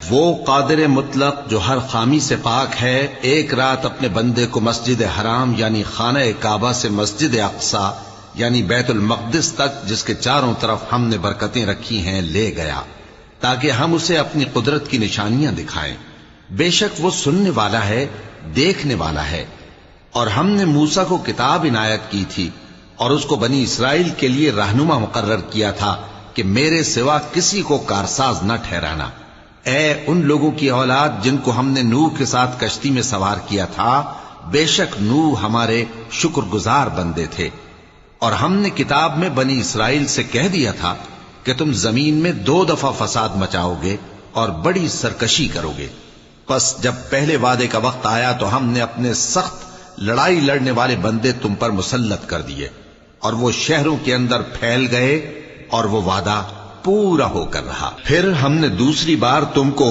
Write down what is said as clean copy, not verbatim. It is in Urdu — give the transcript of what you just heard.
وہ قادر مطلق جو ہر خامی سے پاک ہے ایک رات اپنے بندے کو مسجد حرام یعنی خانہ کعبہ سے مسجد اقصی یعنی بیت المقدس تک جس کے چاروں طرف ہم نے برکتیں رکھی ہیں لے گیا تاکہ ہم اسے اپنی قدرت کی نشانیاں دکھائیں۔ بے شک وہ سننے والا ہے، دیکھنے والا ہے۔ اور ہم نے موسیٰ کو کتاب عنایت کی تھی اور اس کو بنی اسرائیل کے لیے رہنما مقرر کیا تھا کہ میرے سوا کسی کو کارساز نہ ٹھہرانا۔ اے ان لوگوں کی اولاد جن کو ہم نے نوح کے ساتھ کشتی میں سوار کیا تھا، بے شک نوح ہمارے شکر گزار بندے تھے۔ اور ہم نے کتاب میں بنی اسرائیل سے کہہ دیا تھا کہ تم زمین میں 2 دفعہ فساد مچاؤ گے اور بڑی سرکشی کرو گے۔ پس جب پہلے وعدے کا وقت آیا تو ہم نے اپنے سخت لڑائی لڑنے والے بندے تم پر مسلط کر دیے اور وہ شہروں کے اندر پھیل گئے اور وہ وعدہ پورا ہو کر رہا۔ پھر ہم نے دوسری بار تم کو